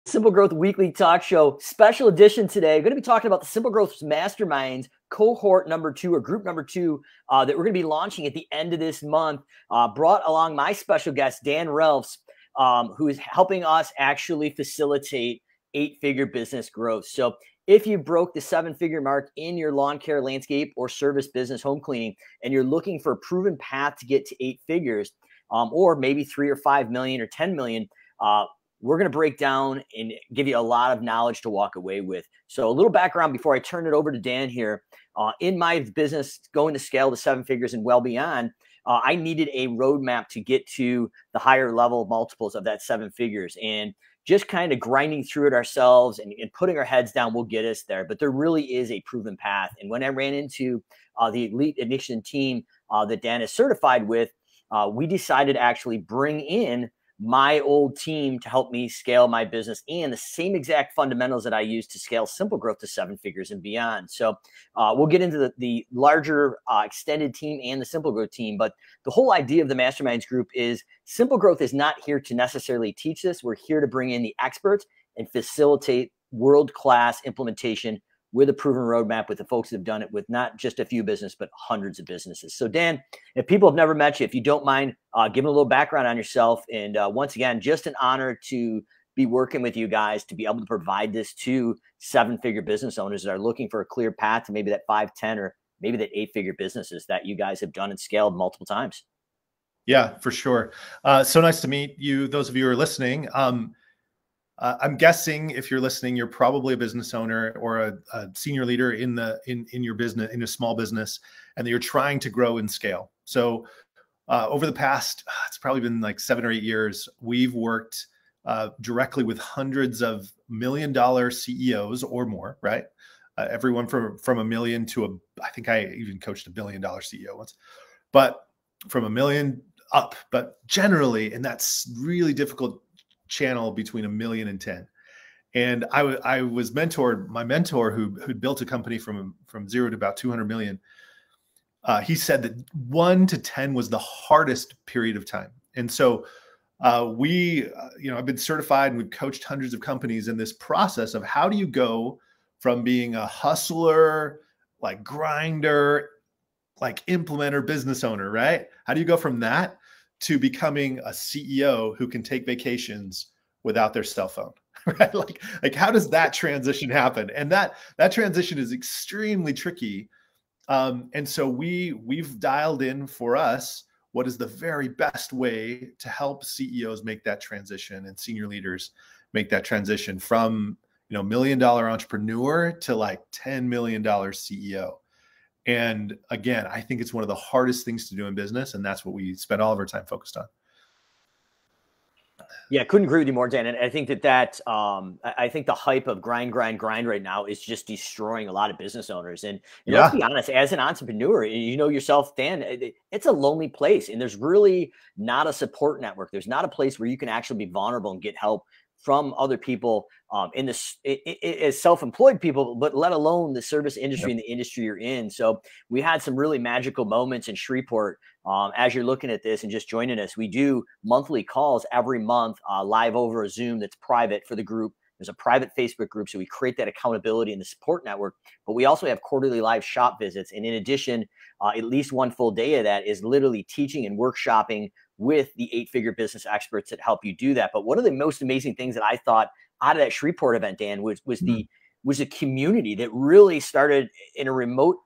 Simple Growth Weekly Talk Show, special edition today. Going to be talking about the Simple Growth Masterminds cohort number 2 or group number 2 that we're going to be launching at the end of this month. Brought along my special guest, Dan Relfs, who is helping us actually facilitate 8-figure business growth. So if you broke the 7-figure mark in your lawn care, landscape, or service business, home cleaning, and you're looking for a proven path to get to 8 figures, or maybe 3 or 5 million or 10 million, we're going to break down and give you a lot of knowledge to walk away with. So a little background before I turn it over to Dan here. In my business, going to scale to 7 figures and well beyond, I needed a roadmap to get to the higher level multiples of that 7 figures. And just kind of grinding through it ourselves and putting our heads down will get us there. But there really is a proven path. And when I ran into the Elite Ignition team that Dan is certified with, we decided to actually bring in my old team to help me scale my business and the same exact fundamentals that I use to scale Simple Growth to 7 figures and beyond. So we'll get into the larger extended team and the Simple Growth team. But the whole idea of the Masterminds group is Simple Growth is not here to necessarily teach this. We're here to bring in the experts and facilitate world-class implementation with a proven roadmap with the folks that have done it with not just a few businesses, but hundreds of businesses. So Dan, if people have never met you, if you don't mind, give them a little background on yourself. And once again, just an honor to be working with you guys to be able to provide this to 7-figure business owners that are looking for a clear path to maybe that 5, 10, or maybe that 8-figure businesses that you guys have done and scaled multiple times. Yeah, for sure. So nice to meet you. Those of you who are listening, I'm guessing if you're listening, you're probably a business owner or a senior leader in your business, in a small business, and that you're trying to grow and scale. So over the past, it's probably been like 7 or 8 years, we've worked directly with hundreds of $1 million CEOs or more, right? Everyone from $1 million to I think I even coached $1 billion CEO once, but from $1 million up, but generally, and that's really difficult channel between $1 million and 10. And I was mentored, my mentor who'd built a company from 0 to about 200 million. He said that 1 to 10 was the hardest period of time. And so I've been certified and we've coached hundreds of companies in this process of how do you go from being a hustler, like grinder, like implementer, business owner, right? How do you go from that to becoming a CEO who can take vacations without their cell phone, right? Like how does that transition happen? And that transition is extremely tricky. And so we've dialed in for us what is the very best way to help CEOs make that transition and senior leaders make that transition from, $1 million entrepreneur to like $10 million CEO. And again, I think it's one of the hardest things to do in business. And that's what we spend all of our time focused on. Yeah, couldn't agree with you more, Dan. And I think I think the hype of grind right now is just destroying a lot of business owners. And let's be honest, as an entrepreneur, you know yourself, Dan, it's a lonely place. And there's really not a support network. There's not a place where you can actually be vulnerable and get help from other people as self-employed people, but let alone the service industry and the industry you're in. So we had some really magical moments in Shreveport. As you're looking at this and just joining us, we do monthly calls every month live over a Zoom that's private for the group. There's a private Facebook group, so we create that accountability in the support network. But we also have quarterly live shop visits. And in addition, at least one full day of that is literally teaching and workshopping with the 8-figure business experts that help you do that. But one of the most amazing things that I thought out of that Shreveport event, Dan, was a community that really started in a remote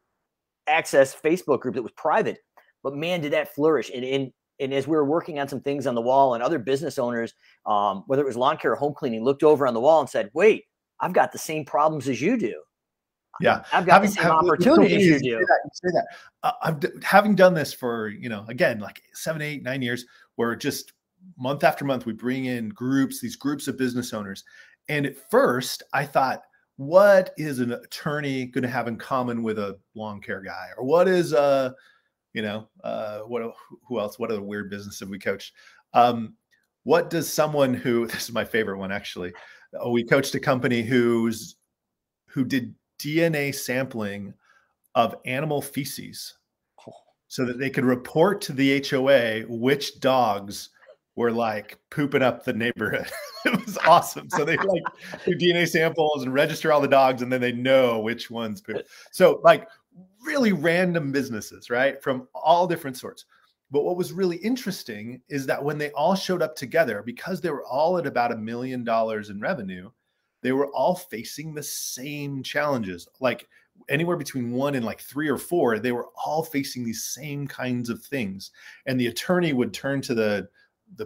access Facebook group that was private. But man, did that flourish. And as we were working on some things on the wall, and other business owners, whether it was lawn care or home cleaning, looked over on the wall and said, wait, I've got the same problems as you do. Yeah, I've got the same opportunities you do. You say that. Having done this for, again, like 7, 8, 9 years, where just month after month, we bring in these groups of business owners. And at first I thought, what is an attorney going to have in common with a lawn care guy? Or what is who else? What other weird business have we coached? What does someone this is my favorite one, actually. We coached a company who did DNA sampling of animal feces so that they could report to the HOA which dogs were like pooping up the neighborhood. It was awesome. So they like do DNA samples and register all the dogs, and then they know which ones poop. So like really random businesses, right? From all different sorts. But what was really interesting is that when they all showed up together, because they were all at about $1 million in revenue, they were all facing the same challenges. Like anywhere between 1 and like 3 or 4, they were all facing these same kinds of things. And the attorney would turn to the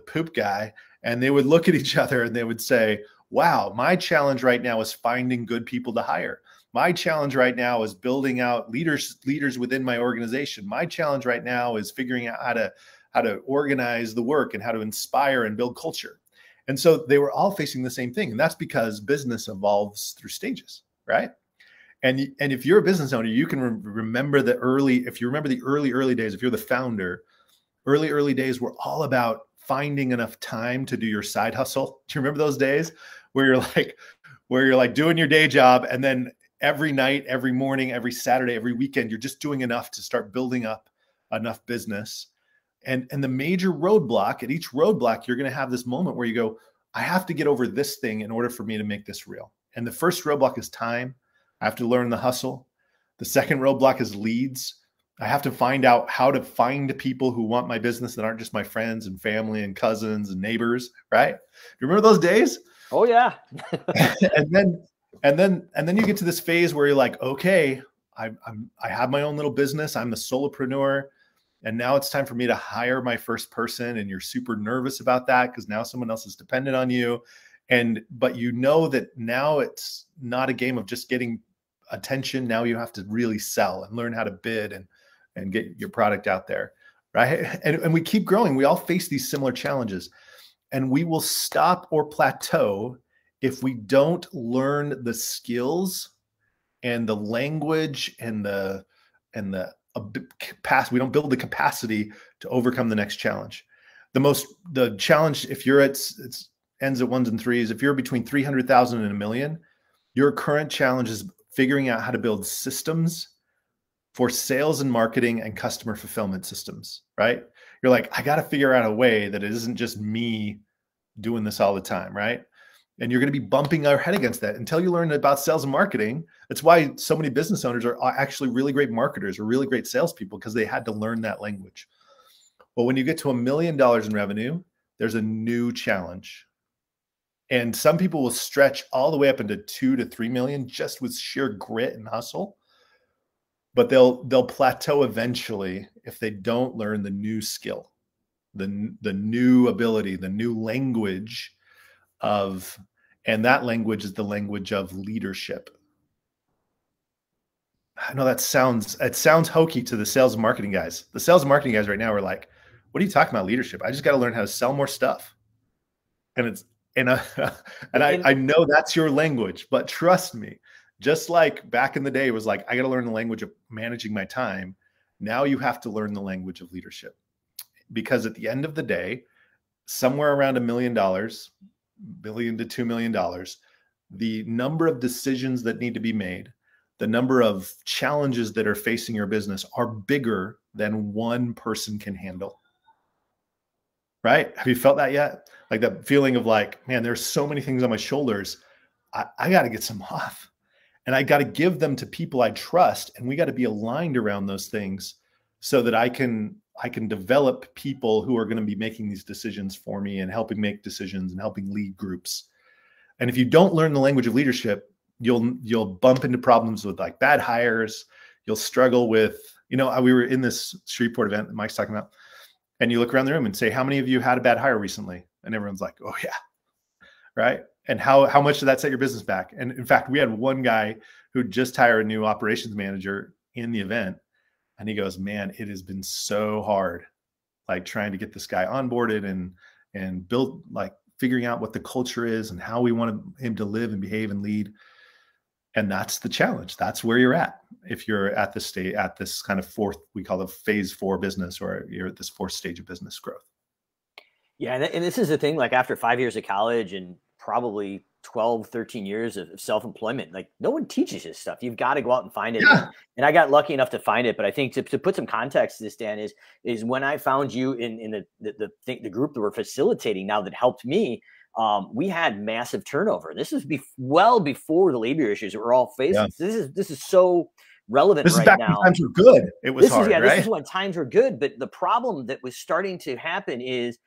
poop guy, and they would look at each other and they would say, wow, my challenge right now is finding good people to hire. My challenge right now is building out leaders within my organization. My challenge right now is figuring out how to organize the work and how to inspire and build culture. And so they were all facing the same thing. And that's because business evolves through stages, right? And if you're a business owner, you can remember the early days, if you're the founder, early days were all about finding enough time to do your side hustle. Do you remember those days where you're like doing your day job, and then every night, every morning, every Saturday, every weekend, you're just doing enough to start building up enough business. And the major roadblock, at each roadblock, you're going to have this moment where you go, I have to get over this thing in order for me to make this real. And the first roadblock is time. I have to learn the hustle. The second roadblock is leads. I have to find out how to find people who want my business that aren't just my friends and family and cousins and neighbors, right? You remember those days? Oh yeah. and then you get to this phase where you're like, okay, I have my own little business. I'm the solopreneur. And now it's time for me to hire my first person. And you're super nervous about that because now someone else is dependent on you. But you know that now it's not a game of just getting attention. Now you have to really sell and learn how to bid and get your product out there, right? And we keep growing. We all face these similar challenges, and we will stop or plateau if we don't learn the skills and the language and the capacity. We don't build the capacity to overcome the next challenge. The challenge, if you're it ends at 1s and 3s, if you're between 300,000 and $1 million, your current challenge is figuring out how to build systems for sales and marketing and customer fulfillment systems, right? You're like, I got to figure out a way that it isn't just me doing this all the time, right? And you're going to be bumping our head against that until you learn about sales and marketing. That's why so many business owners are actually really great marketers or really great salespeople, because they had to learn that language. Well, when you get to $1 million in revenue, there's a new challenge. And some people will stretch all the way up into 2 to 3 million just with sheer grit and hustle. But they'll plateau eventually if they don't learn the new skill, the new ability, the new language and that language is the language of leadership. I know it sounds hokey to the sales and marketing guys. The sales and marketing guys right now are like, what are you talking about leadership? I just got to learn how to sell more stuff. And I know that's your language, but trust me, just like back in the day, it was like, I got to learn the language of managing my time. Now you have to learn the language of leadership, because at the end of the day, somewhere around $1 million, $1 million to $2 million, the number of decisions that need to be made, the number of challenges that are facing your business are bigger than one person can handle. Right? Have you felt that yet? Like that feeling of like, man, there's so many things on my shoulders. I got to get some off. And I got to give them to people I trust. And we got to be aligned around those things so that I can develop people who are going to be making these decisions for me and helping make decisions and helping lead groups. And if you don't learn the language of leadership, you'll bump into problems with like bad hires. You'll struggle with, we were in this Shreveport event that Mike's talking about, and you look around the room and say, how many of you had a bad hire recently? And everyone's like, oh yeah. Right. And how much did that set your business back? And in fact, we had one guy who just hired a new operations manager in the event. And he goes, man, it has been so hard, like trying to get this guy onboarded and build, like figuring out what the culture is and how we want him to live and behave and lead. And that's the challenge. That's where you're at. If you're at this state, at this kind of fourth, we call it phase 4 business, or you're at this 4th stage of business growth. Yeah. And this is the thing, like after 5 years of college and probably 12, 13 years of self-employment. Like no one teaches this stuff. You've got to go out and find it. Yeah. And I got lucky enough to find it. But I think to put some context to this, Dan, is when I found you in the group that we're facilitating now that helped me, we had massive turnover. This is well before the labor issues that we're all facing. Yeah. So this is so relevant this is right back now. when times were good. It was hard, right? This is when times were good. But the problem that was starting to happen is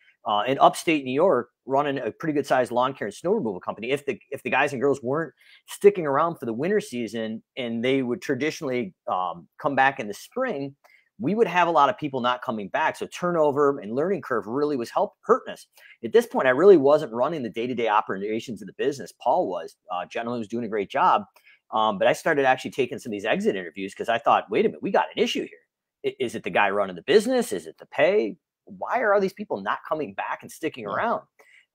in upstate New York, running a pretty good sized lawn care and snow removal company, if the guys and girls weren't sticking around for the winter season and they would traditionally come back in the spring, we would have a lot of people not coming back. So turnover and learning curve really was hurting us. At this point, I really wasn't running the day-to-day operations of the business. Paul was, gentleman was doing a great job. But I started actually taking some of these exit interviews because I thought, wait a minute, we got an issue here. Is it the guy running the business? Is it the pay? Why are all these people not coming back and sticking around?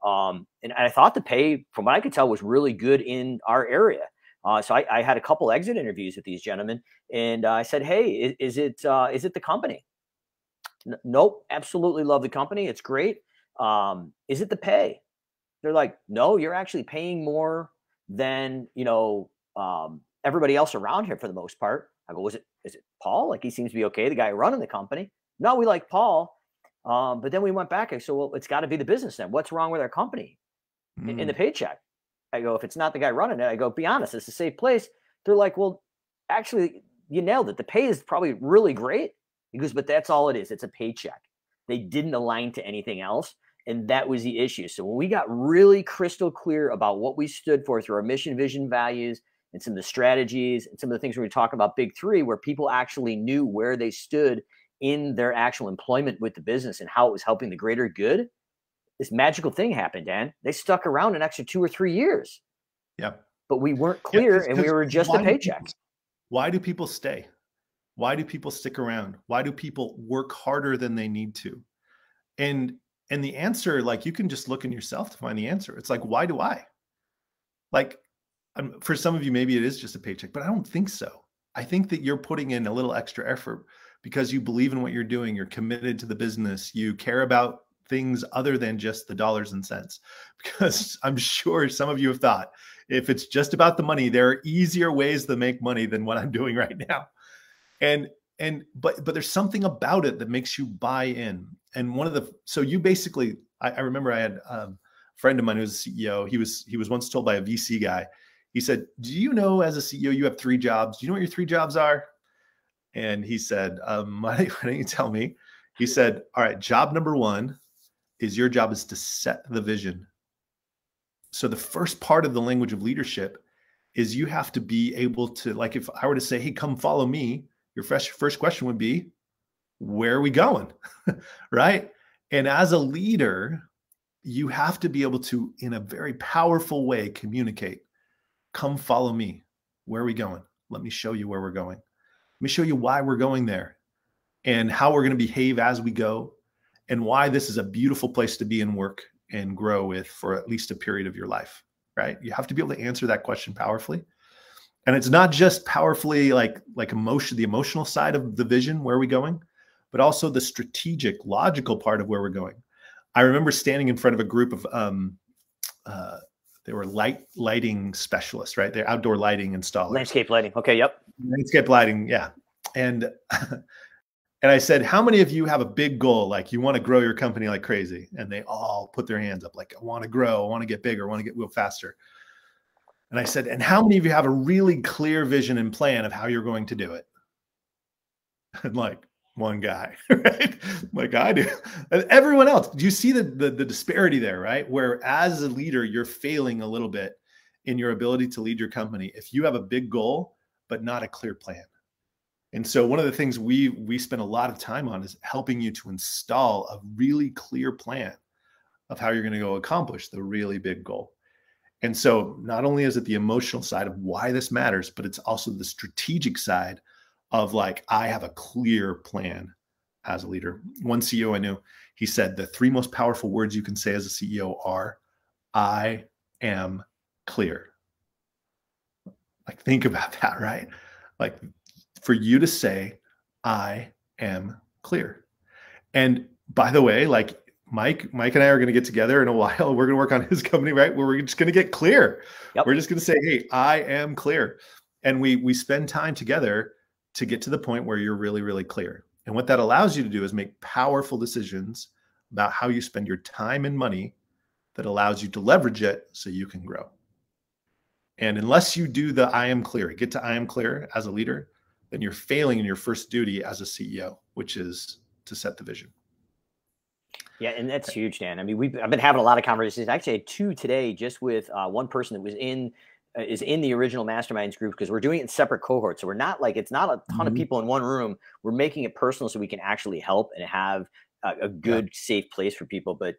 And I thought the pay, from what I could tell, was really good in our area. So I had a couple exit interviews with these gentlemen, and I said, "Hey, is it the company?" Nope, absolutely love the company. It's great. Is it the pay? They're like, "No, you're actually paying more than everybody else around here for the most part." I go, is it Paul? Like he seems to be okay, the guy running the company. No, we like Paul. But then we went back. I said, well, it's got to be the business then. What's wrong with our company in the paycheck? I go, if it's not the guy running it, I go, be honest, it's a safe place. They're like, well, actually, you nailed it. The pay is probably really great. He goes, but that's all it is. It's a paycheck. They didn't align to anything else. And that was the issue. So when we got really crystal clear about what we stood for through our mission, vision, values, and some of the strategies and some of the things we were talking about, big three, where people actually knew where they stood in their actual employment with the business and how it was helping the greater good, this magical thing happened, Dan. They stuck around an extra 2 or 3 years. Yeah. But we weren't clear and we were just a paycheck. Why do people stay? Why do people stick around? Why do people work harder than they need to? And the answer, like you can just look in yourself to find the answer. It's like, why do I? Like for some of you, maybe it is just a paycheck, but I don't think so. I think that you're putting in a little extra effort because you believe in what you're doing. You're committed to the business. You care about things other than just the dollars and cents. Because I'm sure some of you have thought, if it's just about the money, there are easier ways to make money than what I'm doing right now. But there's something about it that makes you buy in. And so you basically, I remember I had a friend of mine who's a CEO. He was once told by a VC guy, he said, do you know as a CEO, you have 3 jobs? Do you know what your 3 jobs are? And he said, why don't you tell me? He said, all right, job number 1 is your job is to set the vision. So the first part of the language of leadership is you have to be able to, like, if I were to say, hey, come follow me, your first question would be, where are we going? Right? And as a leader, you have to be able to, in a very powerful way, communicate. Come follow me. Where are we going? Let me show you where we're going. Let me show you why we're going there and how we're going to behave as we go and why this is a beautiful place to be and work and grow with for at least a period of your life, right? You have to be able to answer that question powerfully. And it's not just powerfully like emotion, the emotional side of the vision, where are we going, but also the strategic, logical part of where we're going. I remember standing in front of a group of, they were lighting specialists, right? They're outdoor lighting installers. Landscape lighting. Okay. Yep. Landscape lighting. Yeah. And I said, how many of you have a big goal? Like you want to grow your company like crazy? And they all put their hands up. Like, I want to grow. I want to get bigger. I want to get real faster. And I said, and how many of you have a really clear vision and plan of how you're going to do it? And like one guy, right? Like I do. And everyone else, do you see the disparity there, right? Where as a leader, you're failing a little bit in your ability to lead your company if you have a big goal, but not a clear plan. And so one of the things we spend a lot of time on is helping you to install a really clear plan of how you're going to go accomplish the really big goal. And so not only is it the emotional side of why this matters, but it's also the strategic side of like, I have a clear plan as a leader. One CEO I knew, he said the 3 most powerful words you can say as a CEO are, I am clear. Like, think about that, right? Like for you to say, I am clear. And by the way, like Mike and I are going to get together in a while. We're going to work on his company, right? Where we're just going to get clear. Yep. We're just going to say, hey, I am clear. And we spend time together to get to the point where you're really, really clear. And what that allows you to do is make powerful decisions about how you spend your time and money that allows you to leverage it so you can grow. And unless you do the I am clear, get to I am clear as a leader, then you're failing in your first duty as a CEO, which is to set the vision. Yeah, and that's huge, Dan. I mean, I've been having a lot of conversations. Actually, I had 2 today, just with one person that was is in the original Masterminds group, because we're doing it in separate cohorts. So we're not like, it's not a ton of people in one room. We're making it personal so we can actually help and have a good, safe place for people. But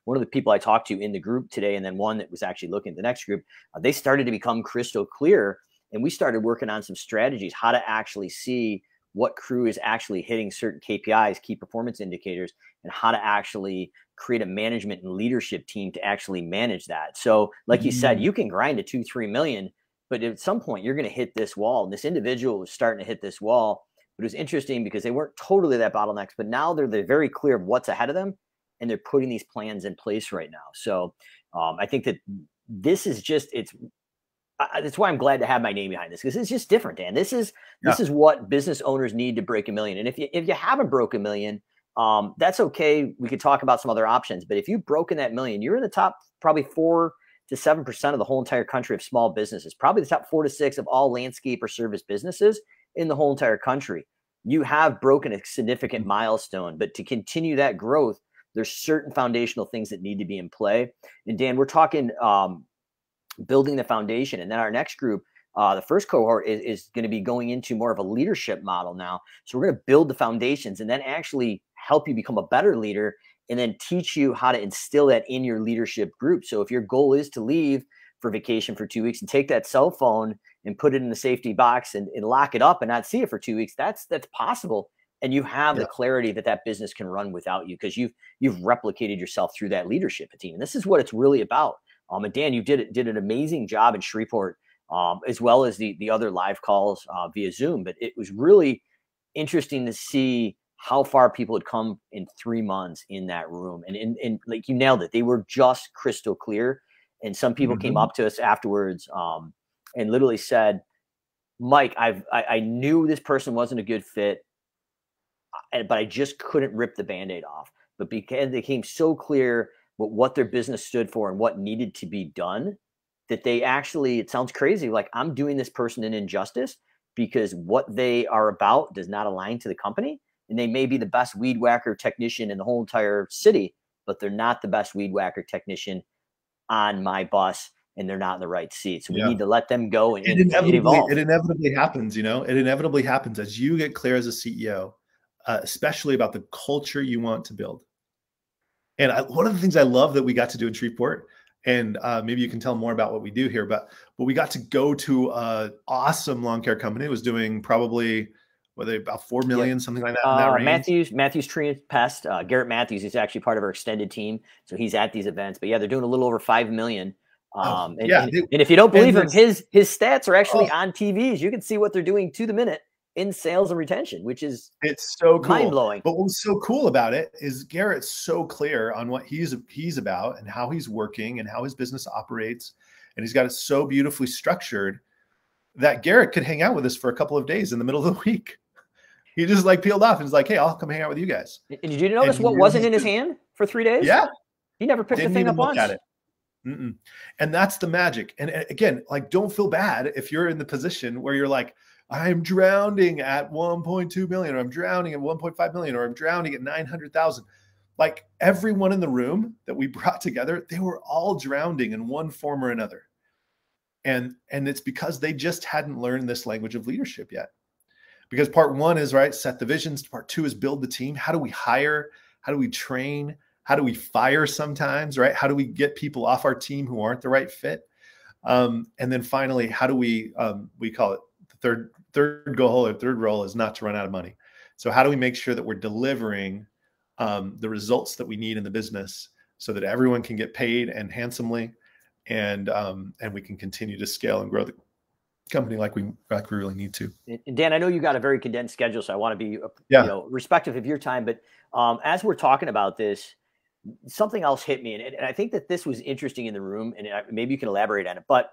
one of the people I talked to in the group today, and then one that was actually looking at the next group, they started to become crystal clear, and we started working on some strategies, how to actually see what crew is actually hitting certain KPIs, key performance indicators, and how to actually create a management and leadership team to actually manage that. So like you said, you can grind to 2-3 million, but at some point you're going to hit this wall. And this individual was starting to hit this wall, but it was interesting because they weren't totally that bottlenecks, but now they're very clear of what's ahead of them, and they're putting these plans in place right now. So I think that this is just, that's why I'm glad to have my name behind this, because it's just different, Dan. This is what business owners need to break 1 million. And if you haven't broke 1 million, that's okay. We could talk about some other options, but if you've broken that 1 million, you're in the top probably 4 to 7% of the whole entire country of small businesses, probably the top 4 to 6 of all landscape or service businesses in the whole entire country. You have broken a significant milestone, but to continue that growth, there's certain foundational things that need to be in play. And Dan, we're talking, building the foundation. And then our next group, the first cohort is going to be going into more of a leadership model now. So we're going to build the foundations and then actually help you become a better leader, and then teach you how to instill that in your leadership group. So if your goal is to leave for vacation for 2 weeks and take that cell phone and put it in the safety box and lock it up and not see it for 2 weeks, that's possible. And you have the clarity that business can run without you, because you've replicated yourself through that leadership team. And this is what it's really about. And Dan, you did an amazing job in Shreveport, as well as the other live calls via Zoom. But it was really interesting to see how far people had come in 3 months in that room. And like, you nailed it. They were just crystal clear. And some people came up to us afterwards and literally said, Mike, I knew this person wasn't a good fit, but I just couldn't rip the Band-Aid off. But because they came so clear what their business stood for and what needed to be done, that they actually, it sounds crazy, like I'm doing this person an injustice, because what they are about does not align to the company. And they may be the best weed whacker technician in the whole entire city, but they're not the best weed whacker technician on my bus, and they're not in the right seat. So we need to let them go and evolve. It inevitably happens, it inevitably happens as you get clear as a CEO, especially about the culture you want to build. And one of the things I love that we got to do in Shreveport, and maybe you can tell more about what we do here, but we got to go to an awesome lawn care company. It was doing probably, about 4 million, something like that in that range. Matthews Tree Pest. Garrett Matthews is actually part of our extended team, so he's at these events. But yeah, they're doing a little over 5 million. And if you don't believe him, his stats are actually on TVs. You can see what they're doing to the minute in sales and retention, which is so cool. Mind-blowing. But what's so cool about it is Garrett's so clear on what he's about and how he's working and how his business operates, and he's got it so beautifully structured that Garrett could hang out with us for a couple of days in the middle of the week. He just like peeled off and was like, hey, I'll come hang out with you guys. And did you notice what wasn't in his hand for 3 days? Yeah. He never picked the thing up once. At it. And that's the magic. And again, like, don't feel bad if you're in the position where you're like, I'm drowning at 1.2 million, or I'm drowning at 1.5 million, or I'm drowning at 900,000. Like, everyone in the room that we brought together, they were all drowning in one form or another. And it's because they just hadn't learned this language of leadership yet. Because part 1 is, right, set the visions. Part 2 is build the team. How do we hire? How do we train? How do we fire sometimes, right? How do we get people off our team who aren't the right fit? And then finally, how do we call it the third goal or third role is not to run out of money. So how do we make sure that we're delivering the results that we need in the business so that everyone can get paid and handsomely, and we can continue to scale and grow the company like we really need to. And Dan, I know you got a very condensed schedule, so I want to be respectful of your time. But as we're talking about this, something else hit me. And I think that this was interesting in the room, and maybe you can elaborate on it, but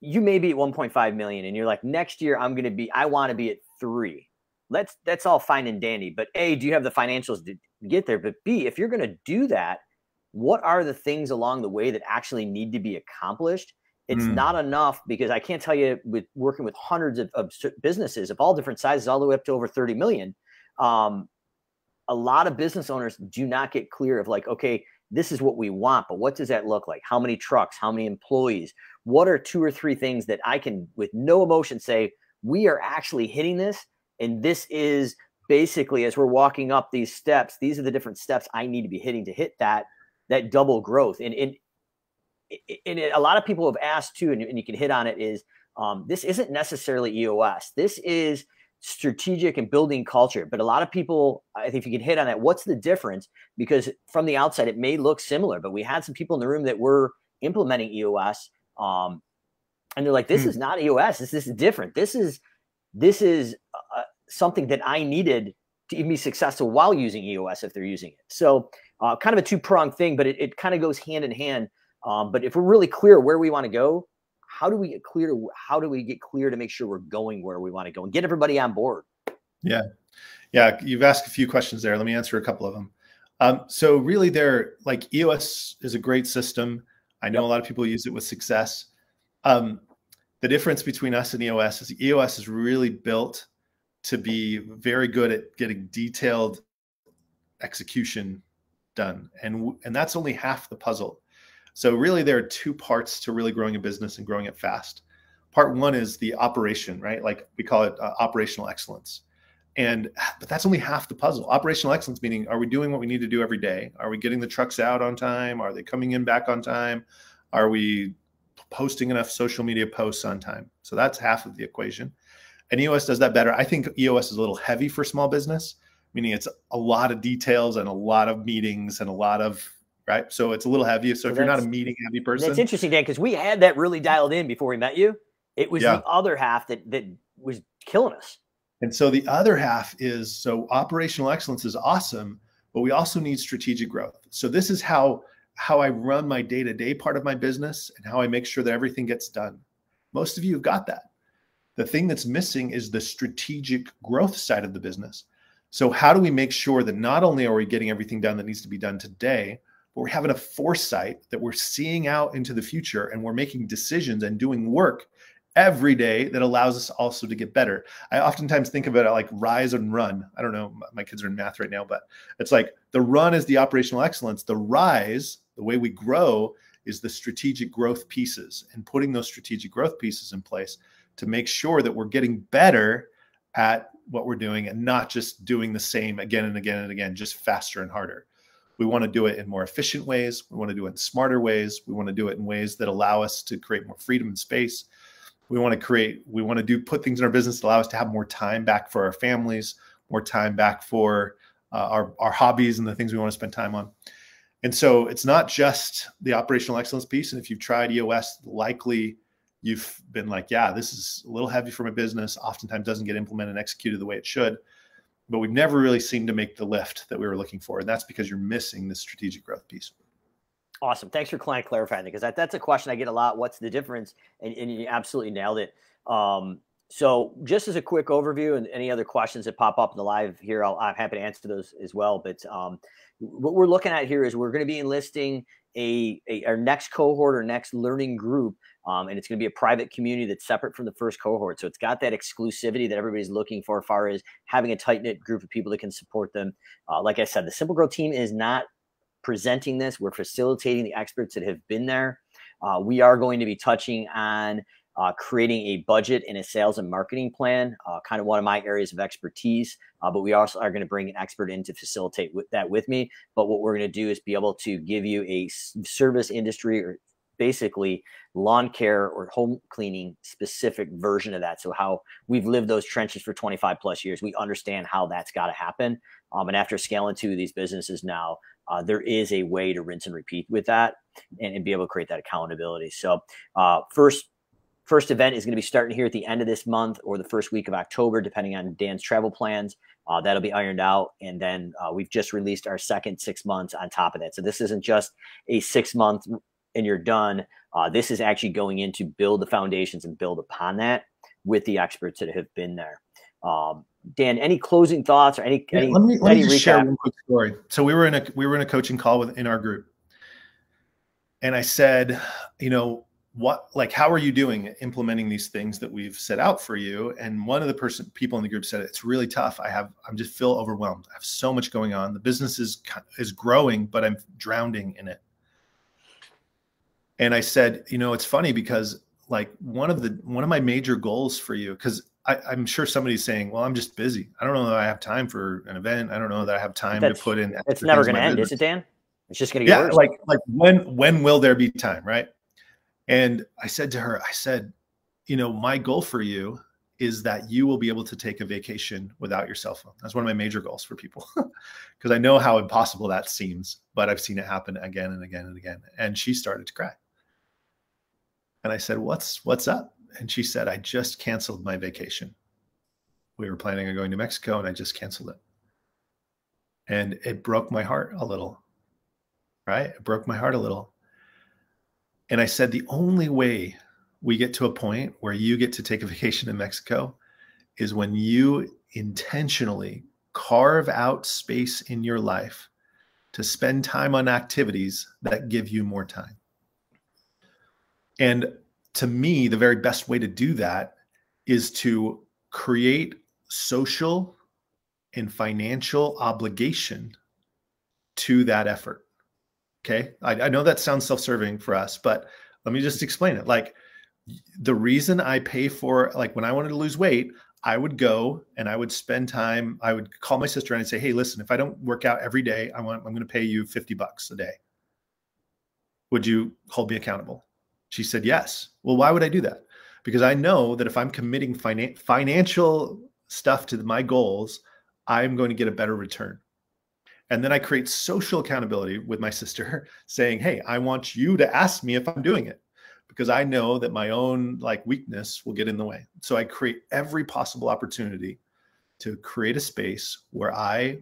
you may be at 1.5 million and you're like, next year I want to be at 3. That's all fine and dandy. But A, do you have the financials to get there? But B, if you're going to do that, what are the things along the way that actually need to be accomplished? It's not enough, because I can't tell you, with working with hundreds of businesses of all different sizes, all the way up to over 30 million, a lot of business owners do not get clear of like, okay, this is what we want, but what does that look like? How many trucks? How many employees? What are 2 or 3 things that I can, with no emotion, say, we are actually hitting this? And this is basically, as we're walking up these steps, these are the different steps I need to be hitting to hit that double growth. And a lot of people have asked too, and you can hit on it, is this isn't necessarily EOS. This is strategic and building culture. But a lot of people, I think if you can hit on that, what's the difference? Because from the outside, it may look similar, but we had some people in the room that were implementing EOS. And they're like, this is not EOS. This is different. This is something that I needed to even be successful while using EOS, if they're using it. So kind of a 2-pronged thing, but it kind of goes hand in hand. But if we're really clear where we want to go, how do we get clear to make sure we're going where we want to go and get everybody on board? Yeah. You've asked a few questions there. Let me answer a couple of them. So really, like EOS is a great system. I know a lot of people use it with success. The difference between us and EOS is really built to be very good at getting detailed execution done. And that's only half the puzzle. So really, there are 2 parts to really growing a business and growing it fast. Part 1 is the operation, right? Like we call it operational excellence. But that's only half the puzzle. Operational excellence meaning, are we doing what we need to do every day? Are we getting the trucks out on time? Are they coming in back on time? Are we posting enough social media posts on time? So that's half of the equation. And EOS does that better. I think EOS is a little heavy for small business, meaning it's a lot of details and a lot of meetings and a lot of, right? So it's a little heavy. So if you're not a meeting heavy person. That's interesting, Dan, because we had that really dialed in before we met you. It was the other half that was killing us. And so the other half is, so operational excellence is awesome, but we also need strategic growth. So this is how I run my day-to-day part of my business and how I make sure that everything gets done. Most of you have got that. The thing that's missing is the strategic growth side of the business. So how do we make sure that not only are we getting everything done that needs to be done today, but we're having a foresight that we're seeing out into the future, and we're making decisions and doing work every day that allows us also to get better. I oftentimes think about it like rise and run. I don't know, my kids are in math right now, but it's like the run is the operational excellence. The rise, the way we grow, is the strategic growth pieces, and putting those strategic growth pieces in place to make sure that we're getting better at what we're doing and not just doing the same again and again and again, just faster and harder. We want to do it in more efficient ways. We want to do it in smarter ways. We want to do it in ways that allow us to create more freedom and space. We want to put things in our business that allow us to have more time back for our families, more time back for our hobbies and the things we want to spend time on. And so it's not just the operational excellence piece. And if you've tried EOS, likely you've been like, yeah, this is a little heavy for my business. Oftentimes doesn't get implemented and executed the way it should. But we've never really seemed to make the lift that we were looking for. And that's because you're missing the strategic growth piece. Awesome. Thanks for clarifying that, because that's a question I get a lot. What's the difference? And you absolutely nailed it. So just as a quick overview, and any other questions that pop up in the live here, I'm happy to answer those as well. But what we're looking at here is we're going to be enlisting our next cohort or next learning group. And it's going to be a private community that's separate from the first cohort. So it's got that exclusivity that everybody's looking for as far as having a tight-knit group of people that can support them. Like I said, the SimpleGrowth team is not presenting this. We're facilitating the experts that have been there. We are going to be touching on creating a budget and a sales and marketing plan, kind of one of my areas of expertise. But we also are going to bring an expert in to facilitate that with me. But what we're going to do is be able to give you a service industry, or basically lawn care or home cleaning specific version of that. So how we've lived those trenches for 25 plus years, we understand how that's got to happen. And after scaling 2 of these businesses now, there is a way to rinse and repeat with that and be able to create that accountability. So first First event is going to be starting here at the end of this month or the first week of October, depending on Dan's travel plans. That'll be ironed out. And then we've just released our second 6 months on top of that. So this isn't just a 6 month and you're done. This is actually going in to build the foundations and build upon that with the experts that have been there. Dan, any closing thoughts or any let me just share one quick story. So we were in a coaching call in our group, and I said, how are you doing implementing these things that we've set out for you? And one of the people in the group said, it's really tough. I'm just feel overwhelmed. I have so much going on. The business is growing, but I'm drowning in it. And I said, it's funny because like one of my major goals for you, because I'm sure somebody's saying, well, I'm just busy. I don't know that I have time for an event. I don't know that I have time to put in. It's never going to end, is it, Dan? It's just going to get worse. Like when will there be time, right? And I said to her, my goal for you is that you will be able to take a vacation without your cell phone. That's one of my major goals for people, because I know how impossible that seems, but I've seen it happen again and again and again. And she started to cry. And I said, what's up? And she said, I just canceled my vacation. We were planning on going to Mexico and I just canceled it. And it broke my heart a little, right? It broke my heart a little. And I said, the only way we get to a point where you get to take a vacation in Mexico is when you intentionally carve out space in your life to spend time on activities that give you more time. And to me, the very best way to do that is to create social and financial obligation to that effort. Okay. I know that sounds self-serving for us, but let me just explain it. Like the reason I pay for, like when I wanted to lose weight, I would go and I would spend time. I would call my sister and I'd say, hey, listen, if I don't work out every day, I'm going to pay you $50 a day. Would you hold me accountable? She said, yes. Well, why would I do that? Because I know that if I'm committing financial stuff to my goals, I'm going to get a better return. And then I create social accountability with my sister saying, hey, I want you to ask me if I'm doing it, because I know that my own weakness will get in the way. So I create every possible opportunity to create a space where I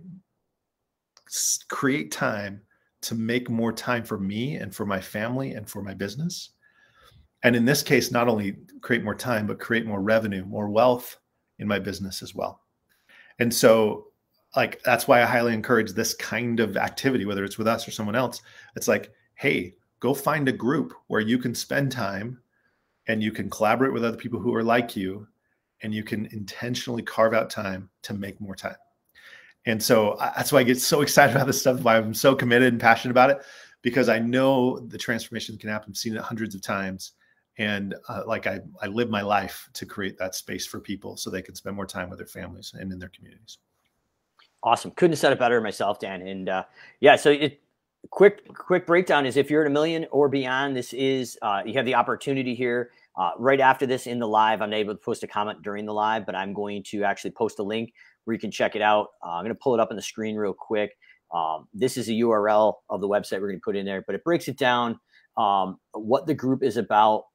create time to make more time for me and for my family and for my business. And in this case, not only create more time, but create more revenue, more wealth in my business as well. And so that's why I highly encourage this kind of activity, whether it's with us or someone else. It's like, hey, go find a group where you can spend time and you can collaborate with other people who are like you, and you can intentionally carve out time to make more time. And so that's why I get so excited about this stuff, why I'm so committed and passionate about it, because I know the transformation can happen. I've seen it hundreds of times. And I live my life to create that space for people so they can spend more time with their families and in their communities. Awesome. Couldn't have said it better myself, Dan. And so quick breakdown is if you're at $1 million or beyond, this is, you have the opportunity here right after this in the live. I'm able to post a comment during the live, but I'm going to actually post a link where you can check it out. I'm going to pull it up on the screen real quick. This is a URL of the website we're going to put in there, but it breaks it down, what the group is about,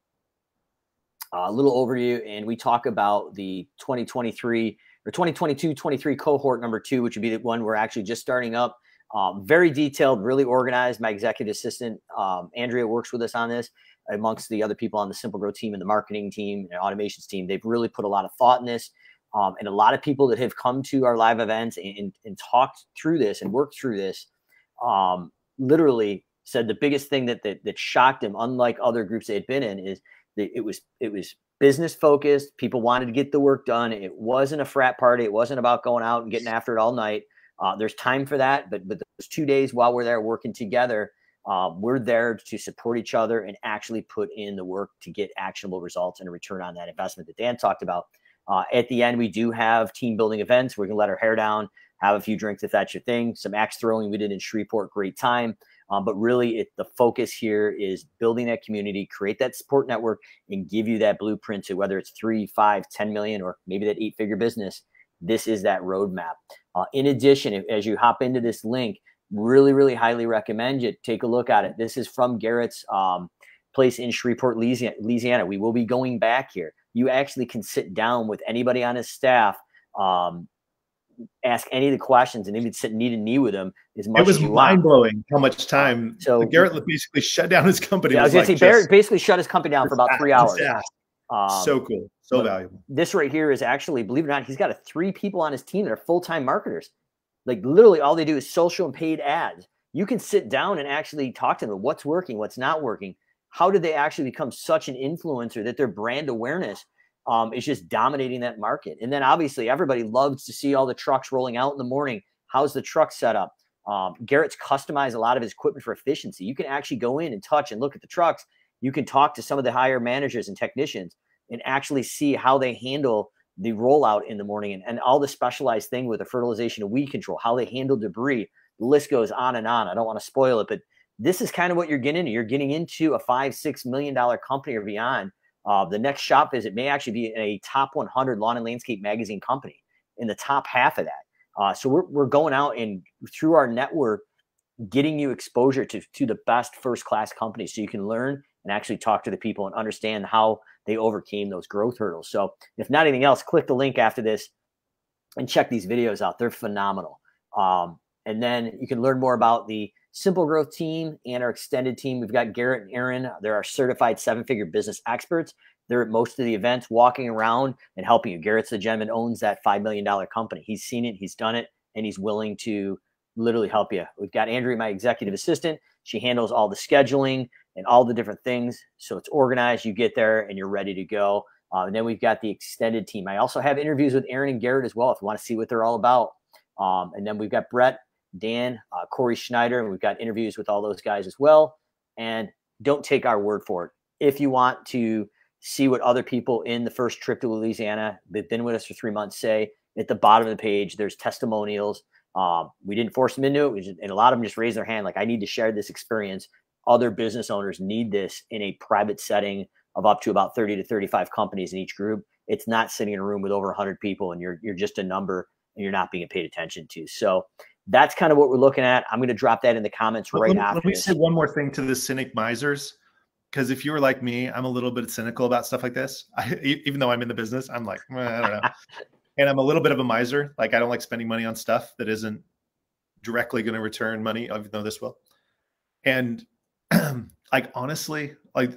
a little overview. And we talk about the 2023 or 2022-23 cohort number 2, which would be the one we're actually just starting up. Very detailed, really organized. My executive assistant, Andrea, works with us on this amongst the other people on the SimpleGrowth team and the marketing team and automations team. They've really put a lot of thought in this. And a lot of people that have come to our live events and talked through this and worked through this, literally said the biggest thing that shocked them, unlike other groups they had been in, is that it was business focused. People wanted to get the work done. It wasn't a frat party. It wasn't about going out and getting after it all night. There's time for that, but those 2 days while we're there working together, we're there to support each other and actually put in the work to get actionable results and a return on that investment that Dan talked about. At the end, we do have team building events. We can let our hair down, have a few drinks if that's your thing. Some axe throwing we did in Shreveport, great time. But really, the focus here is building that community, create that support network, and give you that blueprint to whether it's 3, 5, 10 million, or maybe that 8-figure business. This is that roadmap. In addition, as you hop into this link, really, really highly recommend you take a look at it. This is from Garrett's place in Shreveport, Louisiana. We will be going back here. You actually can sit down with anybody on his staff, ask any of the questions, and even sit knee to knee with them as much as you want. It was mind blowing how much time. So Garrett basically shut down his company. Yeah, I was going to say, Barrett basically shut his company down for about 3 hours. So cool. So valuable. This right here is actually, believe it or not, he's got 3 people on his team that are full-time marketers. Like literally all they do is social and paid ads. You can sit down and actually talk to them. What's working? What's not working? How did they actually become such an influencer that their brand awareness is just dominating that market? And then obviously everybody loves to see all the trucks rolling out in the morning. How's the truck set up? Garrett's customized a lot of his equipment for efficiency. You can actually go in and touch and look at the trucks. You can talk to some of the higher managers and technicians and actually see how they handle the rollout in the morning and all the specialized thing with the fertilization and weed control, how they handle debris. The list goes on and on. I don't want to spoil it, but this is kind of what you're getting into. You're getting into a $5-6 million company or beyond. The next shop visit may actually be in a top 100 lawn and landscape magazine company in the top half of that. So we're going out and through our network, getting you exposure to the best first-class companies so you can learn and actually talk to the people and understand how they overcame those growth hurdles. So if not anything else, click the link after this and check these videos out. They're phenomenal. And then you can learn more about the SimpleGrowth team and our extended team. We've got Garrett and Aaron. They're our certified 7-figure business experts. They're at most of the events, walking around and helping you. Garrett's the gentleman owns that $5 million company. He's seen it, he's done it, and he's willing to literally help you. We've got Andrea, my executive assistant. She handles all the scheduling and all the different things. So it's organized. You get there and you're ready to go. And then we've got the extended team. I also have interviews with Aaron and Garrett as well if you want to see what they're all about. And then we've got Brett, Dan, Corey Schneider, and we've got interviews with all those guys as well. And don't take our word for it. If you want to see what other people in the first trip to Louisiana that've been with us for 3 months say, at the bottom of the page, there's testimonials. We didn't force them into it. And a lot of them just raised their hand like, I need to share this experience. Other business owners need this in a private setting of up to about 30 to 35 companies in each group. It's not sitting in a room with over 100 people and you're just a number and you're not being paid attention to. So that's kind of what we're looking at. I'm going to drop that in the comments after Let me say one more thing to the cynic misers. Because if you were like me, I'm a little bit cynical about stuff like this. Even though I'm in the business, I'm like, I don't know. And I'm a little bit of a miser. Like I don't like spending money on stuff that isn't directly going to return money, even though this will. And like, honestly, like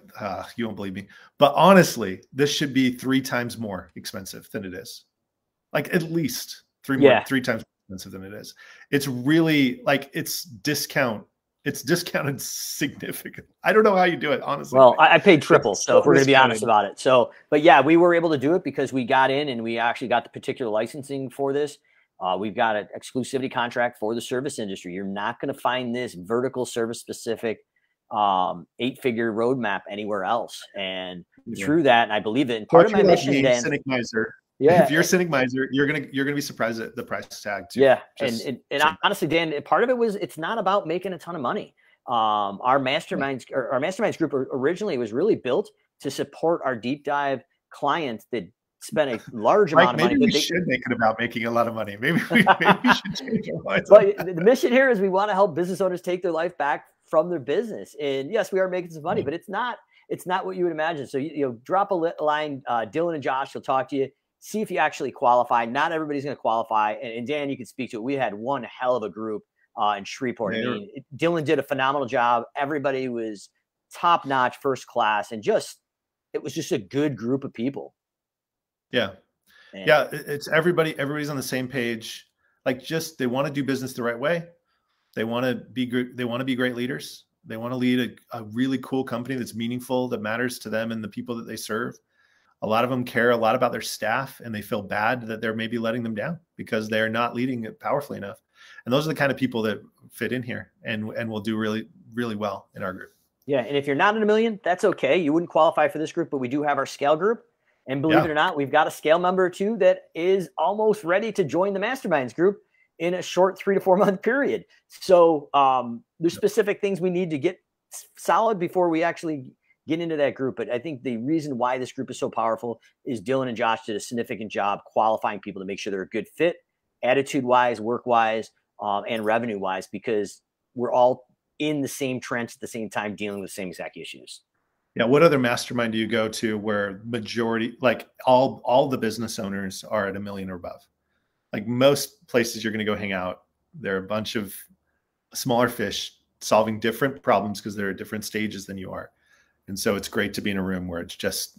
you won't believe me, but honestly, this should be 3 times more expensive than it is. Like at least 3 times more expensive than it is. It's really like it's discounted significantly. I don't know how you do it, honestly. Well, I paid triple. So if we're going to be honest about it. So, but yeah, we were able to do it because we got in and we actually got the particular licensing for this. We've got an exclusivity contract for the service industry. You're not going to find this vertical service specific 8-figure roadmap anywhere else. And through that, and I believe that part of my mission, Dan, cynic miser. Yeah, if you're a cynic miser, you're gonna be surprised at the price tag too. Yeah, and honestly, Dan, part of it was it's not about making a ton of money. Our masterminds group originally was really built to support our deep dive clients that spent a large amount of money. Maybe we should make it about making a lot of money. Maybe we should change our minds. But the mission here is we want to help business owners take their life back from their business. And yes, we are making some money, but it's not what you would imagine. So you drop a line. Dylan and Josh will talk to you. See if you actually qualify. Not everybody's going to qualify. And Dan, you can speak to it. We had one hell of a group in Shreveport. Yeah. I mean, Dylan did a phenomenal job. Everybody was top notch, first class, and it was just a good group of people. Yeah. And yeah. It's everybody's on the same page. Like they want to do business the right way. They want to be good. They want to be great leaders. They want to lead a really cool company that's meaningful, that matters to them and the people that they serve. A lot of them care a lot about their staff and they feel bad that they're maybe letting them down because they're not leading it powerfully enough. And those are the kind of people that fit in here and will do really, really well in our group. Yeah. And if you're not in a million, that's okay. You wouldn't qualify for this group, but we do have our scale group. And believe it or not, we've got a scale member too that is almost ready to join the masterminds group in a short 3 to 4 month period. So there's specific things we need to get solid before we actually get into that group. But I think the reason why this group is so powerful is Dylan and Josh did a significant job qualifying people to make sure they're a good fit, attitude-wise, work-wise, and revenue-wise, because we're all in the same trench at the same time dealing with the same exact issues. Yeah. What other mastermind do you go to where majority, like all the business owners are at $1 million or above? Like most places you're going to go hang out, there are a bunch of smaller fish solving different problems because they're at different stages than you are. And so it's great to be in a room where it's just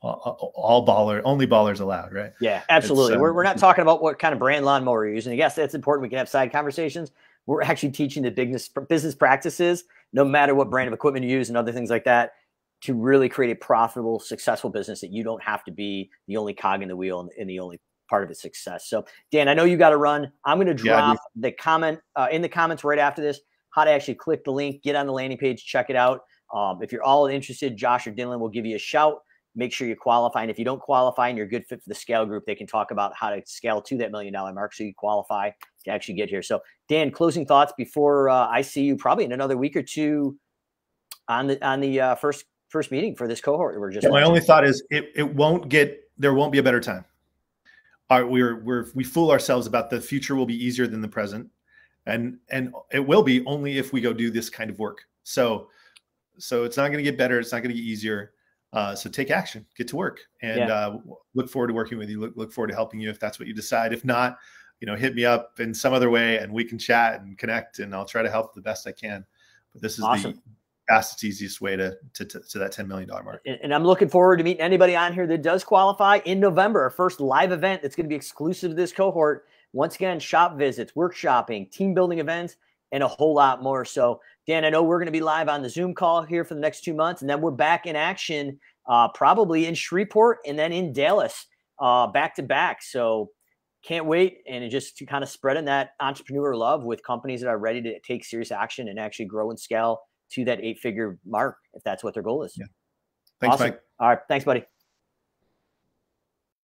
only ballers allowed, right? Yeah, absolutely. We're not talking about what kind of brand lawnmower you're using. Yes, that's important. We can have side conversations. We're actually teaching the business practices, no matter what brand of equipment you use and other things like that, to really create a profitable, successful business that you don't have to be the only cog in the wheel and the only part of its success. So, Dan, I know you got to run. I'm going to drop the comment in the comments right after this, how to actually click the link, get on the landing page, check it out. If you're all interested, Josh or Dylan will give you a shout. Make sure you qualify. And if you don't qualify and you're a good fit for the scale group, they can talk about how to scale to that $1 million mark so you qualify to actually get here. So, Dan, closing thoughts before I see you probably in another week or two on the first meeting for this cohort that we're just my only thought is there won't be a better time. We fool ourselves about the future will be easier than the present, and it will be only if we go do this kind of work. So it's not going to get better. It's not going to get easier. So take action, get to work, and look forward to working with you. Look forward to helping you if that's what you decide. If not, hit me up in some other way and we can chat and connect, and I'll try to help the best I can. But this is awesome. The fastest, easiest way to that $10 million mark. And I'm looking forward to meeting anybody on here that does qualify in November, our first live event that's going to be exclusive to this cohort. Once again, shop visits, workshopping, team building events, and a whole lot more. So, Dan, I know we're going to be live on the Zoom call here for the next 2 months, and then we're back in action probably in Shreveport and then in Dallas back to back. So can't wait. And just to kind of spreading that entrepreneur love with companies that are ready to take serious action and actually grow and scale to that 8-figure mark, if that's what their goal is. Yeah. Thanks, awesome. Mike. All right. Thanks, buddy.